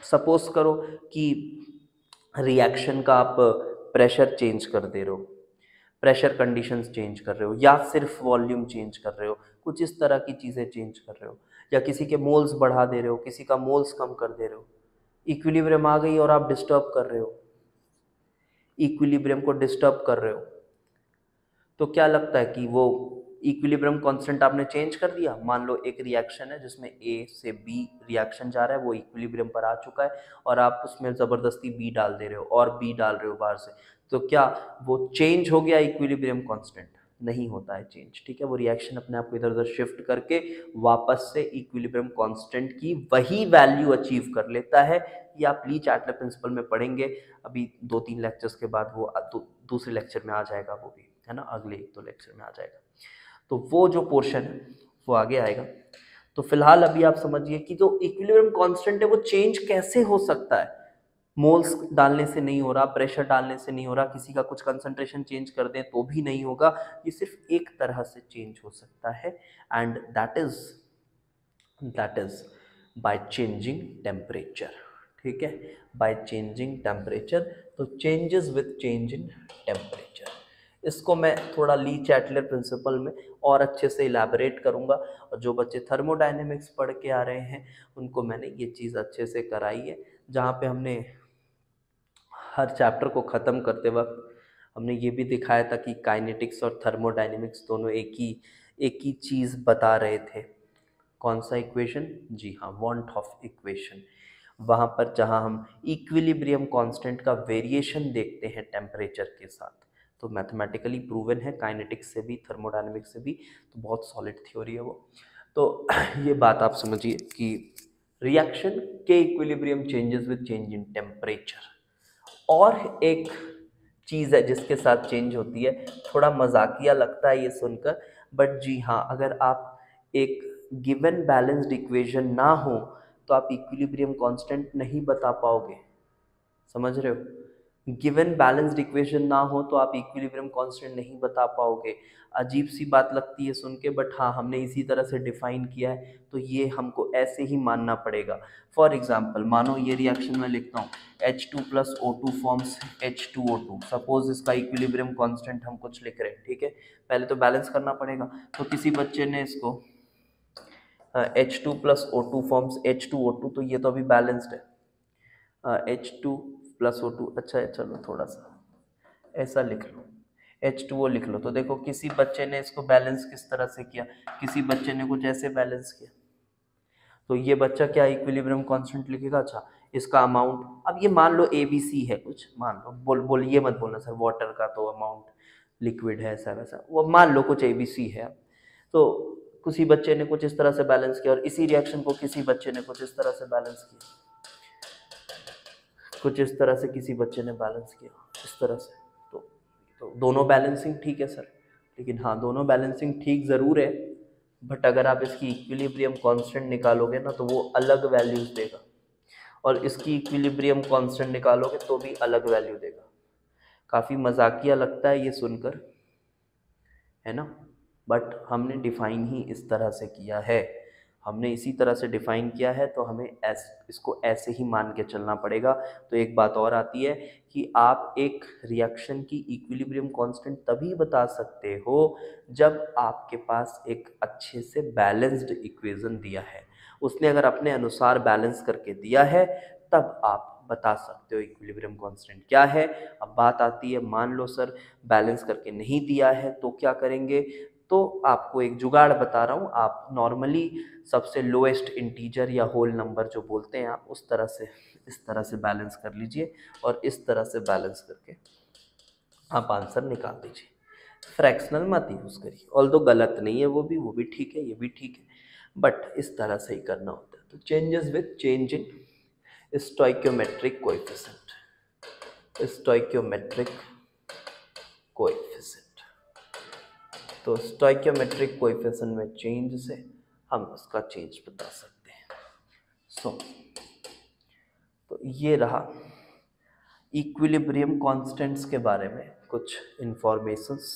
सपोज करो कि रिएक्शन का आप प्रेशर चेंज कर दे रहे हो, प्रेशर कंडीशंस चेंज कर रहे हो, या सिर्फ वॉल्यूम चेंज कर रहे हो, कुछ इस तरह की चीज़ें चेंज कर रहे हो, या किसी के मोल्स बढ़ा दे रहे हो, किसी का मोल्स कम कर दे रहे हो, इक्विलिब्रियम आ गई और आप डिस्टर्ब कर रहे हो, इक्विलिब्रियम को डिस्टर्ब कर रहे हो, तो क्या लगता है कि वो इक्विलिब्रियम कांस्टेंट आपने चेंज कर दिया। मान लो एक रिएक्शन है जिसमें A से B रिएक्शन जा रहा है, वो इक्विलिब्रियम पर आ चुका है, और आप उसमें ज़बरदस्ती B डाल दे रहे हो और B डाल रहे हो बाहर से, तो क्या वो चेंज हो गया इक्विलिब्रियम कांस्टेंट? नहीं होता है चेंज, ठीक है। वो रिएक्शन अपने आप को इधर उधर शिफ्ट करके वापस से इक्विलिब्रियम कांस्टेंट की वही वैल्यू अचीव कर लेता है। ये आप ली चैटलर प्रिंसिपल में पढ़ेंगे, अभी 2-3 लेक्चर्स के बाद वो दूसरे लेक्चर में आ जाएगा, वो भी है ना, अगले 1-2 लेक्चर में आ जाएगा। तो वो जो पोर्शन है वो आगे आएगा। तो फिलहाल अभी आप समझिए कि जो इक्विलिब्रियम कांस्टेंट है वो चेंज कैसे हो सकता है। मोल्स डालने से नहीं हो रहा, प्रेशर डालने से नहीं हो रहा, किसी का कुछ कंसंट्रेशन चेंज कर दें तो भी नहीं होगा, ये सिर्फ एक तरह से चेंज हो सकता है, and that is by changing temperature. ठीक है, बाय चेंजिंग टेम्परेचर। तो changes with change in temperature, इसको मैं थोड़ा ली चैटलर प्रिंसिपल में और अच्छे से इलैबोरेट करूंगा, और जो बच्चे थर्मोडायनेमिक्स पढ़ के आ रहे हैं उनको मैंने ये चीज़ अच्छे से कराई है, जहाँ पे हमने हर चैप्टर को ख़त्म करते वक्त हमने ये भी दिखाया था कि काइनेटिक्स और थर्मोडायनेमिक्स दोनों एक ही चीज़ बता रहे थे। कौन सा इक्वेशन? जी हाँ, वॉन हॉफ इक्वेशन। वहाँ पर जहाँ हम इक्विलिब्रियम कांस्टेंट का वेरिएशन देखते हैं टेम्परेचर के साथ, तो मैथमेटिकली प्रूवन है, काइनेटिक्स से भी थर्मोडायनेमिक्स से भी, तो बहुत सॉलिड थ्योरी है वो। तो ये बात आप समझिए कि रिएक्शन के equilibrium changes with change in temperature. और एक चीज़ है जिसके साथ चेंज होती है। थोड़ा मजाकिया लगता है ये सुनकर, बट जी हाँ, अगर आप एक गिवन बैलेंस्ड इक्वेशन ना हो तो आप इक्विलिब्रियम कांस्टेंट नहीं बता पाओगे। समझ रहे हो? गिवन बैलेंस्ड इक्वेशन ना हो तो आप इक्विलिब्रियम कांस्टेंट नहीं बता पाओगे। अजीब सी बात लगती है सुन के, बट हाँ, हमने इसी तरह से डिफाइन किया है तो ये हमको ऐसे ही मानना पड़ेगा। फॉर एग्जाम्पल, मानो ये रिएक्शन में लिखता हूँ H2 plus O2 forms H2O2। Suppose इसका इक्विलिब्रियम कांस्टेंट हम कुछ लिख रहे हैं, ठीक है। पहले तो बैलेंस करना पड़ेगा, तो किसी बच्चे ने इसको H2 plus O2 forms H2O2, तो ये तो अभी बैलेंस्ड है। H2 प्लस O2, अच्छा है, चलो थोड़ा सा ऐसा लिख लो, H2O लिख लो। तो देखो किसी बच्चे ने इसको बैलेंस किस तरह से किया, किसी बच्चे ने कुछ ऐसे बैलेंस किया, तो ये बच्चा क्या इक्विलिब्रियम कांस्टेंट लिखेगा। अच्छा, इसका अमाउंट, अब ये मान लो ABC है कुछ, मान लो, बोल ये मत बोलना सर वाटर का तो अमाउंट लिक्विड है ऐसा वैसा, वो मान लो कुछ ABC है। तो किसी बच्चे ने कुछ इस तरह से बैलेंस किया और इसी रिएक्शन को किसी बच्चे ने कुछ इस तरह से बैलेंस किया, कुछ इस तरह से किसी बच्चे ने बैलेंस किया इस तरह से। तो दोनों बैलेंसिंग ठीक है सर, लेकिन हाँ, दोनों बैलेंसिंग ठीक ज़रूर है, बट अगर आप इसकी इक्विलिब्रियम कांस्टेंट निकालोगे ना तो वो अलग वैल्यूज देगा, और इसकी इक्विलिब्रियम कांस्टेंट निकालोगे तो भी अलग वैल्यू देगा। काफ़ी मजाकिया लगता है ये सुनकर, है ना, बट हमने डिफाइन ही इस तरह से किया है, हमने इसी तरह से डिफाइन किया है, तो हमें इसको ऐसे ही मान के चलना पड़ेगा। तो एक बात और आती है कि आप एक रिएक्शन की इक्विलिब्रियम कांस्टेंट तभी बता सकते हो जब आपके पास एक अच्छे से बैलेंस्ड इक्वेशन दिया है, उसने अगर अपने अनुसार बैलेंस करके दिया है तब आप बता सकते हो इक्विलिब्रियम कांस्टेंट क्या है। अब बात आती है, मान लो सर बैलेंस करके नहीं दिया है तो क्या करेंगे, तो आपको एक जुगाड़ बता रहा हूँ। आप नॉर्मली सबसे लोएस्ट इंटीजर या होल नंबर जो बोलते हैं आप, उस तरह से इस तरह से बैलेंस कर लीजिए और इस तरह से बैलेंस करके आप आंसर निकाल दीजिए। फ्रैक्शनल मत यूज करिए, ऑल्दो गलत नहीं है वो भी ठीक है, ये भी ठीक है, बट इस तरह से ही करना होता है। तो changes with change in stoichiometric coefficient, stoichiometric coefficient. तो स्टोइकियोमेट्रिक कोएफिशिएंट में चेंज से हम उसका चेंज बता सकते हैं। तो ये रहा इक्विलिब्रियम कांस्टेंट्स के बारे में कुछ इंफॉर्मेशंस,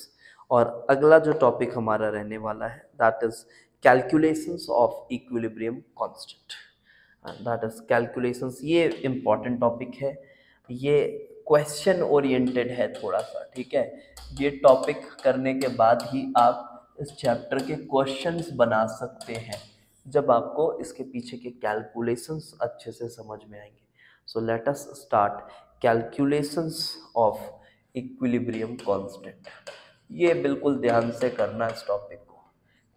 और अगला जो टॉपिक हमारा रहने वाला है that is calculations of equilibrium constant, that is calculations. ये इम्पॉर्टेंट टॉपिक है, ये क्वेश्चन ओरिएंटेड है थोड़ा सा, ठीक है। ये टॉपिक करने के बाद ही आप इस चैप्टर के क्वेश्चंस बना सकते हैं, जब आपको इसके पीछे के कैलकुलेशंस अच्छे से समझ में आएंगे। So let us start calculations of equilibrium constant. ये बिल्कुल ध्यान से करना इस टॉपिक को,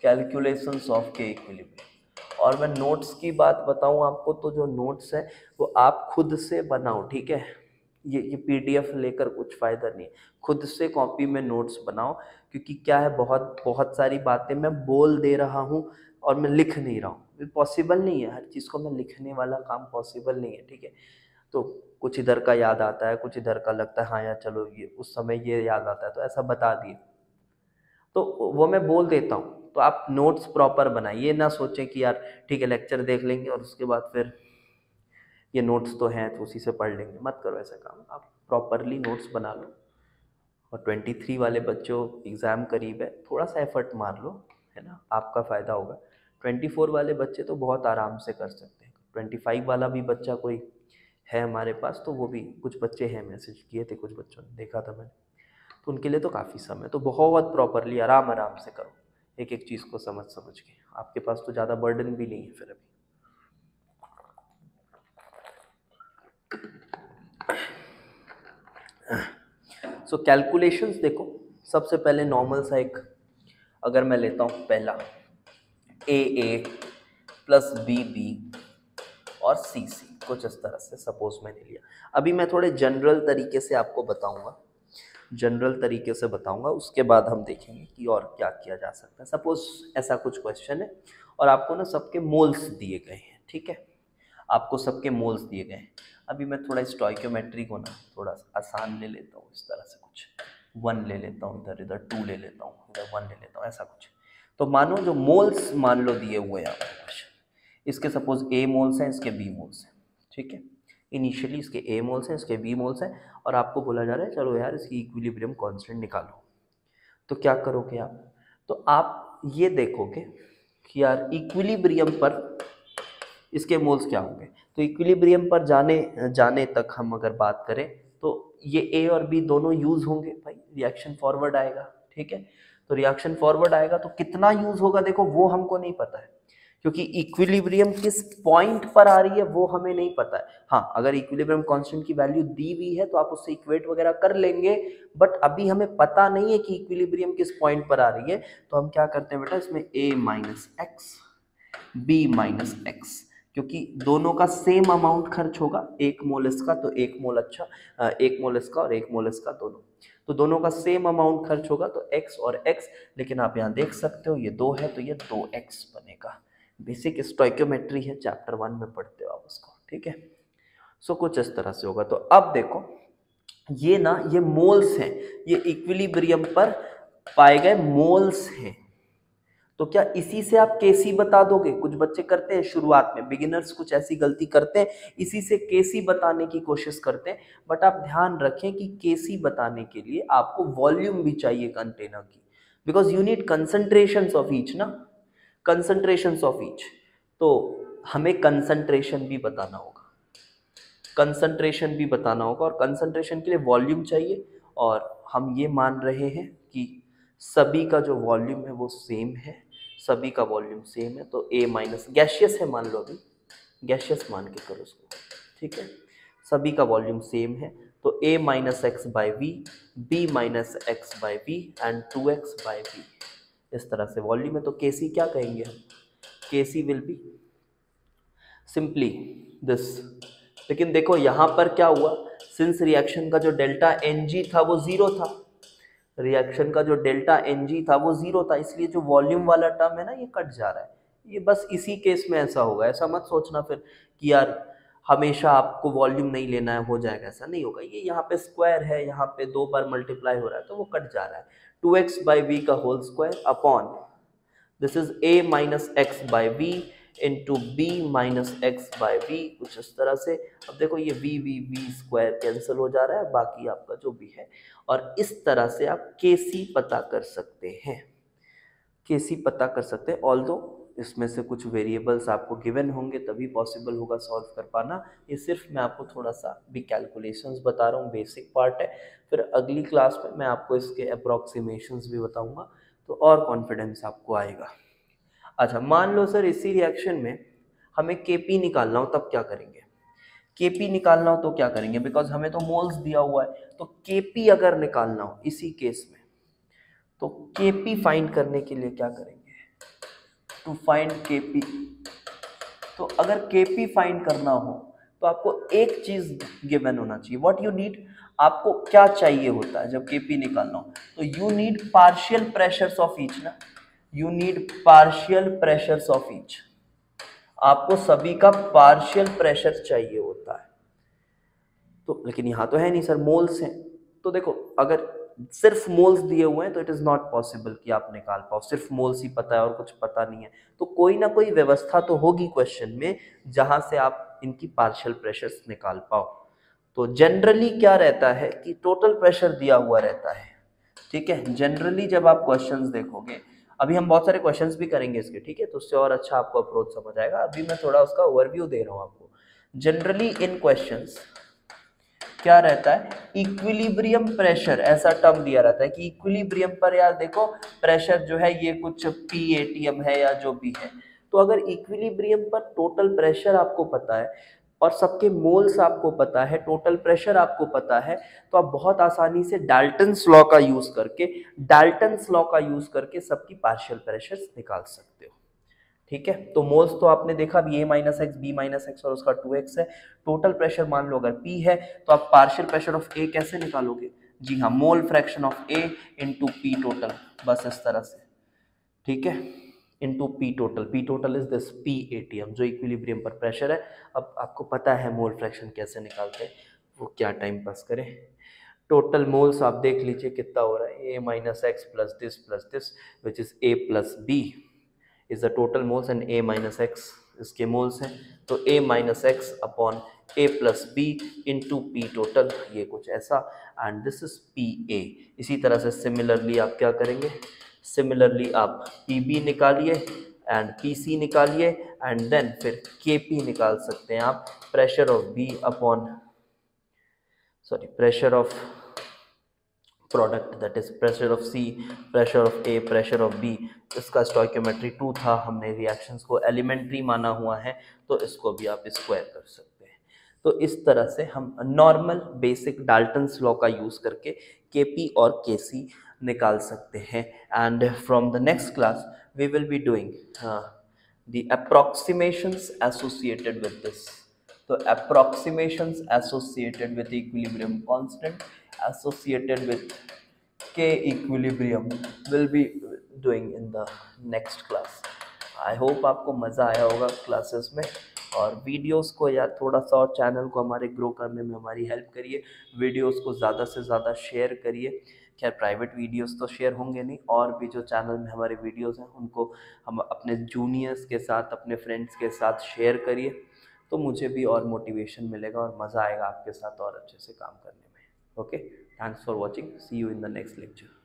कैलकुलेशंस ऑफ के इक्विलिब्रियम। और मैं नोट्स की बात बताऊं आपको, तो जो नोट्स है वो आप खुद से बनाओ, ठीक है। ये PDF लेकर कुछ फ़ायदा नहीं है, खुद से कॉपी में नोट्स बनाओ, क्योंकि क्या है, बहुत बहुत सारी बातें मैं बोल दे रहा हूँ और मैं लिख नहीं रहा हूँ। पॉसिबल नहीं है, हर चीज़ को मैं लिखने वाला काम पॉसिबल नहीं है, ठीक है। तो कुछ इधर का याद आता है, कुछ इधर का लगता है हाँ यार चलो ये उस समय ये याद आता है तो ऐसा बता दिए, तो वो मैं बोल देता हूँ। तो आप नोट्स प्रॉपर बनाइए, ना सोचें कि यार ठीक है लेक्चर देख लेंगे और उसके बाद फिर ये नोट्स तो हैं तो उसी से पढ़ लेंगे, मत करो ऐसा काम। आप प्रॉपरली नोट्स बना लो। और 23 वाले बच्चों, एग्ज़ाम करीब है, थोड़ा सा एफर्ट मार लो, है ना, आपका फ़ायदा होगा। 24 वाले बच्चे तो बहुत आराम से कर सकते हैं। 25 वाला भी बच्चा कोई है हमारे पास, तो वो भी कुछ बच्चे हैं, मैसेज किए थे कुछ बच्चों ने, देखा था मैंने, तो उनके लिए तो काफ़ी समय। तो बहुत प्रॉपरली आराम आराम से करो, एक एक चीज़ को समझ समझ के। आपके पास तो ज़्यादा बर्डन भी नहीं है फिर अभी। सो कैलकुलेशंस देखो, सबसे पहले नॉर्मल सा एक, अगर मैं लेता हूँ पहला AA प्लस BB और CC, कुछ इस तरह से सपोज मैंने लिया। अभी मैं थोड़े जनरल तरीके से आपको बताऊंगा, जनरल तरीके से बताऊंगा, उसके बाद हम देखेंगे कि और क्या किया जा सकता है। सपोज ऐसा कुछ क्वेश्चन है और आपको ना सबके मोल्स दिए गए हैं, ठीक है। आपको सबके मोल्स दिए गए हैं। अभी मैं थोड़ा स्टोइकियोमेट्री को ना थोड़ा आसान ले लेता हूँ, इस तरह से कुछ 1 ले लेता हूँ, इधर इधर 2 ले लेता हूँ, इधर 1 ले लेता हूँ, ऐसा कुछ। तो मानो जो मोल्स मान लो दिए हुए हैं आपको, इसके सपोज A मोल्स हैं, इसके B मोल्स हैं, ठीक है। इनिशियली इसके A मोल्स हैं, इसके B मोल्स हैं, और आपको बोला जा रहा है चलो यार इसकी इक्विलिब्रियम कांस्टेंट निकालो। तो क्या करोगे आप? तो आप ये देखोगे कि यार इक्विलिब्रियम पर इसके मोल्स क्या होंगे। तो इक्विलिब्रियम पर जाने तक हम अगर बात करें तो ये A और B दोनों यूज होंगे भाई, रिएक्शन फॉरवर्ड आएगा, ठीक है। तो रिएक्शन फॉरवर्ड आएगा तो कितना यूज होगा देखो वो हमको नहीं पता है, क्योंकि इक्विलिब्रियम किस पॉइंट पर आ रही है वो हमें नहीं पता है। हाँ, अगर इक्विलिब्रियम कांस्टेंट की वैल्यू दी हुई है तो आप उससे इक्वेट वगैरह कर लेंगे, बट अभी हमें पता नहीं है कि इक्विलिब्रियम किस पॉइंट पर आ रही है। तो हम क्या करते हैं बेटा, इसमें A minus x, B minus x, क्योंकि दोनों का सेम अमाउंट खर्च होगा, 1 मोल इसका तो 1 मोल, अच्छा 1 मोल इसका और 1 मोल इसका, दोनों का सेम अमाउंट खर्च होगा तो x और x। लेकिन आप यहाँ देख सकते हो ये 2 है तो ये 2x बनेगा। बेसिक स्टोइकियोमेट्री है, चैप्टर 1 में पढ़ते हो आप उसको, ठीक है। सो कुछ इस तरह से होगा। तो अब देखो ये ना, ये मोल्स हैं, ये इक्विलिब्रियम पर पाए गए मोल्स हैं। तो क्या इसी से आप केसी बता दोगे? कुछ बच्चे करते हैं शुरुआत में, बिगिनर्स कुछ ऐसी गलती करते हैं, इसी से केसी बताने की कोशिश करते हैं। बट आप ध्यान रखें कि केसी बताने के लिए आपको वॉल्यूम भी चाहिए कंटेनर की, because you need concentrations of each ना, कंसंट्रेशंस ऑफ ईच। तो हमें कंसंट्रेशन भी बताना होगा, कंसंट्रेशन भी बताना होगा, और कंसंट्रेशन के लिए वॉल्यूम चाहिए। और हम ये मान रहे हैं कि सभी का जो वॉल्यूम है वो सेम है, सभी का वॉल्यूम सेम है। तो A माइनस गैशियस है मान लो, अभी गैशियस मान के करो उसको, ठीक है। सभी का वॉल्यूम सेम है तो A minus x by V, B minus x by V and 2x by V, इस तरह से वॉल्यूम है। तो केसी क्या कहेंगे हम? केसी विल बी सिंपली दिस। लेकिन देखो यहाँ पर क्या हुआ, सिंस रिएक्शन का जो डेल्टा Ng था वो 0 था, रिएक्शन का जो डेल्टा Ng था वो 0 था, इसलिए जो वॉल्यूम वाला टर्म है ना ये कट जा रहा है। ये बस इसी केस में ऐसा होगा, ऐसा मत सोचना फिर कि यार हमेशा आपको वॉल्यूम नहीं लेना है हो जाएगा, ऐसा नहीं होगा। ये यहाँ पे स्क्वायर है, यहाँ पे 2 बार मल्टीप्लाई हो रहा है तो वो कट जा रहा है। 2x बाई वी का whole square upon this is A minus x by V into B minus x by V, कुछ इस तरह से। अब देखो ये v स्क्वायर कैंसिल हो जा रहा है, बाकी आपका जो भी है। और इस तरह से आप केसी पता कर सकते हैं, केसी पता कर सकते हैं। ऑल्दो इसमें से कुछ वेरिएबल्स आपको गिवन होंगे तभी पॉसिबल होगा सॉल्व कर पाना। ये सिर्फ मैं आपको थोड़ा सा भी कैलकुलेशंस बता रहा हूँ, बेसिक पार्ट है। फिर अगली क्लास में मैं आपको इसके अप्रॉक्सीमेशंस भी बताऊंगा तो और कॉन्फिडेंस आपको आएगा। अच्छा, मान लो सर इसी रिएक्शन में हमें केपी निकालना हो, तब क्या करेंगे? केपी निकालना हो तो क्या करेंगे? बिकॉज हमें तो मोल्स दिया हुआ है, तो केपी अगर निकालना हो इसी केस में तो केपी फाइंड करने के लिए क्या करेंगे? टू फाइंड केपी, तो अगर केपी फाइंड करना हो तो आपको एक चीज गिवन होना चाहिए। व्हाट यू नीड, आपको क्या चाहिए होता है जब केपी निकालना हो? तो you need partial pressures of each ना, you need partial pressures of each, आपको सभी का पार्शियल प्रेशर चाहिए होता है। तो लेकिन यहाँ तो है नहीं सर, मोल्स हैं। तो देखो अगर सिर्फ मोल्स दिए हुए हैं तो इट इज नॉट पॉसिबल कि आप निकाल पाओ, सिर्फ मोल्स ही पता है और कुछ पता नहीं है। तो कोई ना कोई व्यवस्था तो होगी क्वेश्चन में जहां से आप इनकी पार्शियल प्रेशर्स निकाल पाओ। तो जनरली क्या रहता है कि टोटल प्रेशर दिया हुआ रहता है, ठीक है। जनरली जब आप क्वेश्चंस देखोगे, अभी हम बहुत सारे क्वेश्चंस भी करेंगे इसके, ठीक है, तो उससे और अच्छा आपको अप्रोच समझ आएगा। अभी मैं थोड़ा उसका ओवरव्यू दे रहा हूँ आपको। जनरली इन क्वेश्चंस क्या रहता है, इक्विलिब्रियम प्रेशर ऐसा टर्म दिया रहता है कि इक्विलिब्रियम पर यार देखो प्रेशर जो है ये कुछ PATM है या जो भी है। तो अगर इक्विलिब्रियम पर टोटल प्रेशर आपको पता है और सबके मोल्स आपको पता है, टोटल प्रेशर आपको पता है, तो आप बहुत आसानी से डाल्टन्स लॉ का यूज करके सबकी पार्शियल प्रेशर्स निकाल सकते हो, ठीक है। तो मोल्स तो आपने देखा A minus x, B minus x और उसका 2x है। टोटल प्रेशर मान लो अगर P है तो आप पार्शियल प्रेशर ऑफ A कैसे निकालोगे? जी हाँ, mole fraction of A into P total, बस इस तरह से, ठीक है। Into P total. P total is this P ATM जो इक्विलिब्रियम पर प्रेशर है। अब आपको पता है मोल फ्रैक्शन कैसे निकालते हैं, वो क्या टाइम पास करें। टोटल मोल्स आप देख लीजिए कितना हो रहा है, a minus x plus this which is a plus B is the total moles and a minus x इसके मोल्स हैं। तो a minus x upon a plus B into P total, ये कुछ ऐसा, and this is P A. इसी तरह से similarly आप क्या करेंगे, सिमिलरली आप पी बी निकालिए एंड पी सी निकालिए एंड देन फिर के पी निकाल सकते हैं आप, pressure of B upon pressure of product, that is pressure of C, pressure of A, pressure of B। इसका स्टोइकियोमेट्री 2 था, हमने रिएक्शंस को एलिमेंट्री माना हुआ है तो इसको भी आप स्क्वायर कर सकते हैं। तो इस तरह से हम नॉर्मल बेसिक डाल्टन्स लॉ का यूज़ करके Kp और Kc निकाल सकते हैं। And from the next class we will be doing the approximations associated with this। तो approximations associated with equilibrium constant associated with K equilibrium will be doing in the next class। I hope आपको मज़ा आया होगा classes में, और videos को यार थोड़ा सा और चैनल को हमारे ग्रो करने में हमारी हेल्प करिए, वीडियोस को ज़्यादा से ज़्यादा शेयर करिए। खैर प्राइवेट वीडियोस तो शेयर होंगे नहीं, और भी जो चैनल में हमारे वीडियोस हैं उनको हम अपने जूनियर्स के साथ, अपने फ्रेंड्स के साथ शेयर करिए, तो मुझे भी और मोटिवेशन मिलेगा और मज़ा आएगा आपके साथ और अच्छे से काम करने में। Okay, thanks for watching, see you in the next lecture.